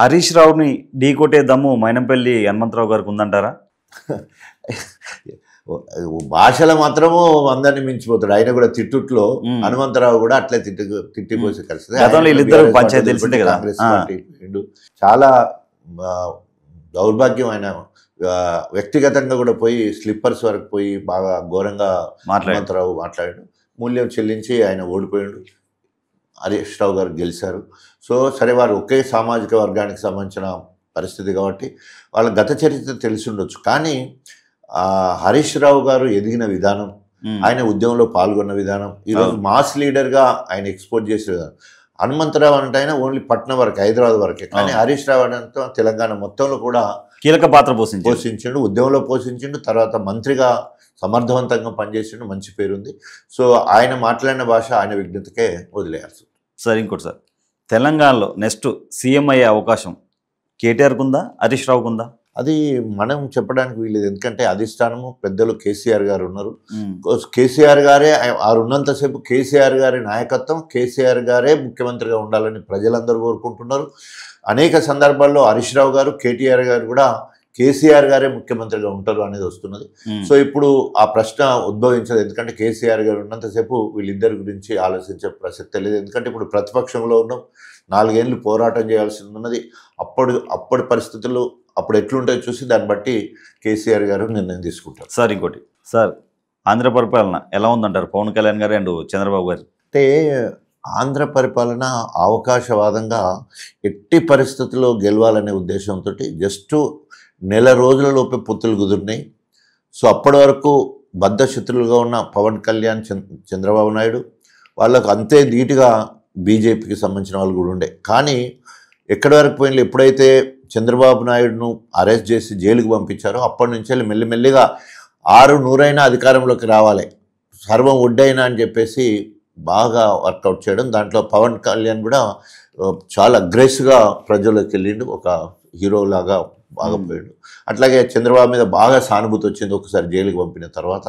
హరీష్ రావుని ఢీకొట్టే దమ్ము మైనంపల్లి హనుమంతరావు గారికి ఉందంటారా? భాషలో మాత్రము అందరినీ మించిపోతాడు. ఆయన కూడా తిట్టుట్లో హనుమంతరావు కూడా అట్లే తిట్టిపోసే కలిసి కాంగ్రెస్ పార్టీ చాలా దౌర్భాగ్యం. ఆయన వ్యక్తిగతంగా కూడా పోయి స్లిప్పర్స్ వరకు పోయి బాగా ఘోరంగా హనుమంతరావు మాట్లాడాడు. మూల్యం చెల్లించి ఆయన ఓడిపోయాడు. హరీష్ రావు గారు గెలిచారు. సో సరే, వారు ఒకే సామాజిక వర్గానికి సంబంధించిన పరిస్థితి కాబట్టి వాళ్ళ గత చరిత్ర తెలిసి ఉండొచ్చు. కానీ హరీష్ రావు గారు ఎదిగిన విధానం, ఆయన ఉద్యమంలో పాల్గొన్న విధానం, ఈరోజు మాస్ లీడర్గా ఆయన ఎక్స్పోర్ట్ చేసే విధానం. హనుమంతరావు అంటే ఆయన ఓన్లీ పట్నం వరకు, హైదరాబాద్ వరకే. కానీ హరీష్ రావు అంటే తెలంగాణ మొత్తంలో కూడా కీలక పాత్ర పోషించిండు, ఉద్యమంలో పోషించిండు. తర్వాత మంత్రిగా సమర్థవంతంగా పనిచేసిండు, మంచి పేరుంది. సో ఆయన మాట్లాడిన భాష ఆయన విజ్ఞతకే వదిలేయాల్సి. సార్ ఇంకోటి సార్, తెలంగాణలో నెక్స్ట్ సీఎం అయ్యే అవకాశం కేటీఆర్కు ఉందా, హరీష్ రావుకు ఉందా? అది మనం చెప్పడానికి వీలేదు. ఎందుకంటే అధిష్టానము పెద్దలు కేసీఆర్ గారు ఉన్నారు. కేసీఆర్ గారే ఉన్నంతసేపు కేసీఆర్ గారి నాయకత్వం, కేసీఆర్ గారే ముఖ్యమంత్రిగా ఉండాలని ప్రజలందరూ కోరుకుంటున్నారు. అనేక సందర్భాల్లో హరీష్ రావు గారు, కేటీఆర్ గారు కూడా కేసీఆర్ గారే ముఖ్యమంత్రిగా ఉంటారు అనేది వస్తున్నది. సో ఇప్పుడు ఆ ప్రశ్న ఉద్భవించదు. ఎందుకంటే కేసీఆర్ గారు ఉన్నంతసేపు వీళ్ళిద్దరి గురించి ఆలోచించే ప్రసక్తి లేదు. ఎందుకంటే ఇప్పుడు ప్రతిపక్షంలో ఉన్నాం, 4 ఏళ్ళు పోరాటం చేయాల్సి ఉన్నది. అప్పటి పరిస్థితులు అప్పుడు ఎట్లుంటాయో చూసి దాన్ని బట్టి కేసీఆర్ గారు నిర్ణయం తీసుకుంటారు. సార్ ఇంకోటి సార్, ఆంధ్ర పరిపాలన ఎలా ఉందంటారు పవన్ కళ్యాణ్ గారు అండ్ చంద్రబాబు గారు? అంటే ఆంధ్ర పరిపాలన అవకాశవాదంగా ఎట్టి పరిస్థితుల్లో గెలవాలనే ఉద్దేశంతో జస్ట్ నెల రోజులలోపే పొత్తులు కుదిరినాయి. సో అప్పటి వరకు బద్ధశత్రులుగా ఉన్న పవన్ కళ్యాణ్, చంద్రబాబు నాయుడు వాళ్ళకు అంతే ధీటుగా బీజేపీకి సంబంధించిన వాళ్ళు కూడా ఉండే. కానీ ఎక్కడి వరకు పోయిన ఎప్పుడైతే చంద్రబాబు నాయుడును అరెస్ట్ చేసి జైలుకు పంపించారో అప్పటి నుంచి వెళ్ళి మెల్లిమెల్లిగా 600 అధికారంలోకి రావాలి, సర్వం ఒడ్డైనా అని చెప్పేసి బాగా వర్కౌట్ చేయడం. దాంట్లో పవన్ కళ్యాణ్ కూడా చాలా అగ్రెసివ్గా ప్రజల్లోకి వెళ్ళిండు, ఒక హీరోలాగా బాగా పోయాడు. అట్లాగే చంద్రబాబు మీద బాగా సానుభూతి వచ్చింది ఒకసారి జైలుకి పంపిన తర్వాత.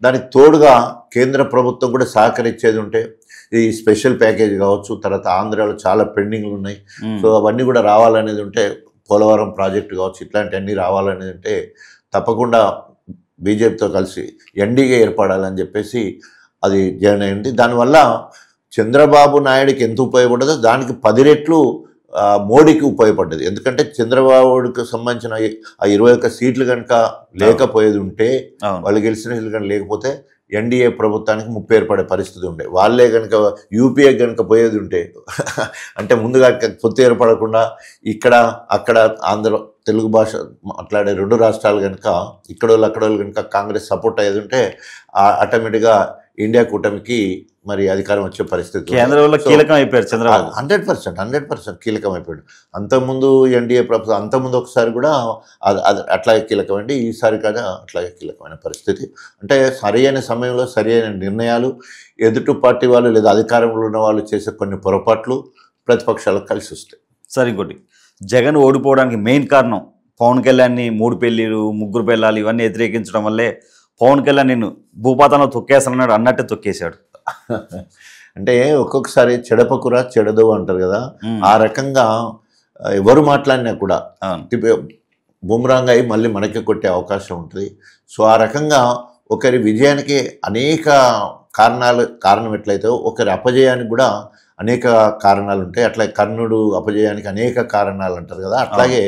దానికి తోడుగా కేంద్ర ప్రభుత్వం కూడా సహకరించేది ఉంటే ఈ స్పెషల్ ప్యాకేజ్ కావచ్చు, తర్వాత ఆంధ్రాలో చాలా పెండింగ్లు ఉన్నాయి. సో అవన్నీ కూడా రావాలనేది ఉంటే, పోలవరం ప్రాజెక్టు కావచ్చు, ఇట్లాంటివన్నీ రావాలనేది ఉంటే తప్పకుండా బీజేపీతో కలిసి ఎన్డీఏ ఏర్పడాలని చెప్పేసి అది జాయిన్ అయింది. దానివల్ల చంద్రబాబు నాయుడికి ఎంత ఉపయోగపడ్డదో దానికి 10 రెట్లు మోడీకి ఉపయోగపడ్డది. ఎందుకంటే చంద్రబాబుకి సంబంధించిన ఆ 21 సీట్లు కనుక లేకపోయేది ఉంటే, వాళ్ళు గెలిచిన సీట్లు కనుక లేకపోతే ఎన్డీఏ ప్రభుత్వానికి ముప్పు ఏర్పడే పరిస్థితి ఉండే. వాళ్ళే కనుక యూపీఏ కనుక పోయేది ఉంటే, అంటే ముందుగా పొత్తు ఏర్పడకుండా ఇక్కడ అక్కడ ఆంధ్ర తెలుగు భాష మాట్లాడే 2 రాష్ట్రాలు కనుక ఇక్కడ వాళ్ళు కనుక కాంగ్రెస్ సపోర్ట్ అయ్యేది ఉంటే ఆటోమేటిక్గా ఇండియా కూటమికి మరి అధికారం వచ్చే పరిస్థితి. కేంద్రంలో కీలకం అయిపోయారు చంద్రబాబు. 100% కీలకం అయిపోయాడు. అంతకుముందు ఎన్డీఏ ప్రభుత్వం, అంతకుముందు ఒకసారి కూడా అట్లాగే కీలకమైంది, ఈసారి కదా అట్లాగే కీలకమైన పరిస్థితి. అంటే సరైన సమయంలో సరైన నిర్ణయాలు, ఎదుటి పార్టీ వాళ్ళు లేదా అధికారంలో ఉన్న వాళ్ళు చేసే కొన్ని పొరపాట్లు ప్రతిపక్షాలకు కలిసి వస్తాయి. సరే ఇంకోటి, జగన్ ఓడిపోవడానికి మెయిన్ కారణం పవన్ కళ్యాణ్ని 3 పెళ్ళిళ్ళు 3 పెళ్ళాలు ఇవన్నీ వ్యతిరేకించడం వల్లే పవన్ కళ్యాణ్ నిన్ను భూపాతంలో తొక్కేస్తానన్నాడు, అన్నట్టే తొక్కేశాడు. అంటే ఒక్కొక్కసారి చెడపకురా చెడదు అంటారు కదా, ఆ రకంగా ఎవరు మాట్లాడినా కూడా బుమ్రాంగ్ అయి మళ్ళీ మనకి కొట్టే అవకాశం ఉంటుంది. సో ఆ రకంగా ఒకరి విజయానికి అనేక కారణం ఎట్లయితే ఒకరి అపజయానికి కూడా అనేక కారణాలు ఉంటాయి. అట్లా కర్ణుడు అపజయానికి అనేక కారణాలు అంటారు కదా, అట్లాగే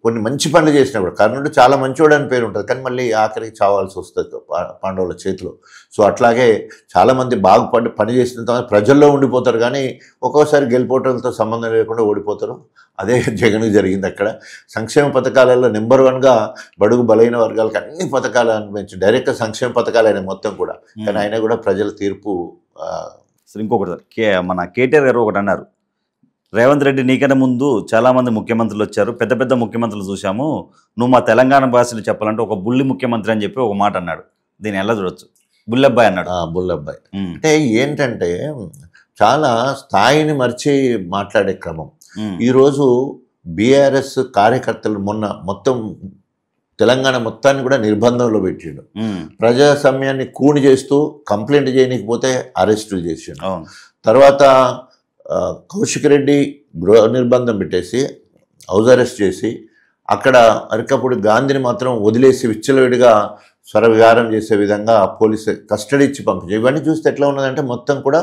కొన్ని మంచి పనులు చేసినప్పుడు కర్ణుడు చాలా మంచివాడు అని పేరు ఉంటుంది, కానీ మళ్ళీ ఆఖరికి చావాల్సి వస్తుంది పాండవుల చేతిలో. సో అట్లాగే చాలామంది బాగుపడి పని చేసిన తర్వాత ప్రజల్లో ఉండిపోతారు, కానీ ఒక్కోసారి గెలిపోవటంతో సంబంధం లేకుండా ఓడిపోతారు. అదే జగన్కి జరిగింది. అక్కడ సంక్షేమ పథకాలలో నెంబర్ 1గా బడుగు బలైన వర్గాలకు అన్ని పథకాలు అనిపించి డైరెక్ట్ సంక్షేమ పథకాలు అయినా మొత్తం కూడా, కానీ అయినా కూడా ప్రజల తీర్పు. ఇంకొకటి మన కేటీఆర్ గారు ఒకటి అన్నారు, రేవంత్ రెడ్డి నీకన్నా ముందు చాలామంది ముఖ్యమంత్రులు వచ్చారు, పెద్ద పెద్ద ముఖ్యమంత్రులు చూసాము, నువ్వు మా తెలంగాణ భాషలు చెప్పాలంటే ఒక బుల్లి ముఖ్యమంత్రి అని చెప్పి ఒక మాట అన్నాడు. దీన్ని ఎలా చూడొచ్చు? బుల్లబ్బాయి అన్నాడు. బుల్లబ్బాయి అంటే ఏంటంటే చాలా స్థాయిని మర్చి మాట్లాడే క్రమం. ఈరోజు బీఆర్ఎస్ కార్యకర్తలు మొత్తం తెలంగాణ మొత్తాన్ని కూడా నిర్బంధంలో పెట్టిండు. ప్రజాస్వామ్యాన్ని కూని చేస్తూ కంప్లైంట్ చేయకపోతే అరెస్టులు చేసిండు. తర్వాత కౌశిక్ రెడ్డి గృహ నిర్బంధం పెట్టేసి హౌస్ అరెస్ట్ చేసి అక్కడ అరకపూడి గాంధీని మాత్రం వదిలేసి విచ్చలవిడిగా స్వరవిహారం చేసే విధంగా పోలీసు కస్టడీ ఇచ్చి పంపించారు. ఇవన్నీ చూస్తే ఎట్లా ఉన్నదంటే మొత్తం కూడా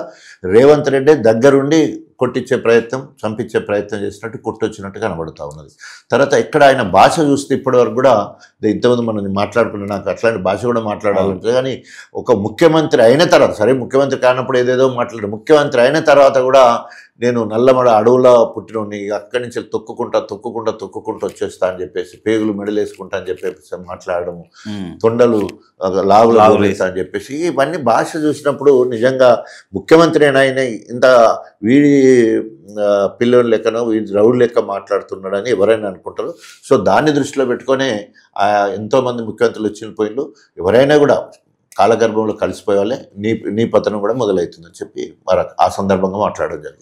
రేవంత్ రెడ్డి దగ్గరుండి కొట్టించే ప్రయత్నం, చంపించే ప్రయత్నం చేసినట్టు కొట్టొచ్చినట్టు కనబడుతూ ఉన్నది. తర్వాత ఇక్కడ ఆయన భాష చూస్తే ఇప్పటివరకు కూడా ఇంతకుముందు మనం మాట్లాడుకున్న నాకు అట్లాంటి భాష కూడా మాట్లాడాలంటే, కానీ ఒక ముఖ్యమంత్రి అయిన తర్వాత, సరే ముఖ్యమంత్రి కానప్పుడు ఏదేదో మాట్లాడారు, ముఖ్యమంత్రి అయిన తర్వాత కూడా నేను నల్లమడ అడవులో పుట్టినోని అక్కడి నుంచి తొక్కుకుంటూ వచ్చేస్తా అని చెప్పేసి, పేగులు మెడలేసుకుంటా అని చెప్పేసి మాట్లాడము, తొండలు లాగులు అని చెప్పేసి, ఇవన్నీ భాష చూసినప్పుడు నిజంగా ముఖ్యమంత్రి ఆయన ఇంత వీడి పిల్లల లెక్కనో వీడి రౌడ్ లెక్క మాట్లాడుతున్నాడని ఎవరైనా అనుకుంటారు. సో దాన్ని దృష్టిలో పెట్టుకొని ఎంతోమంది ముఖ్యమంత్రులు వచ్చిన పోయిళ్ళు ఎవరైనా కూడా కాలగర్భంలో కలిసిపోయే వాళ్ళే నీ పతనం కూడా మొదలవుతుందని చెప్పి మరి ఆ సందర్భంగా మాట్లాడడం జరిగింది.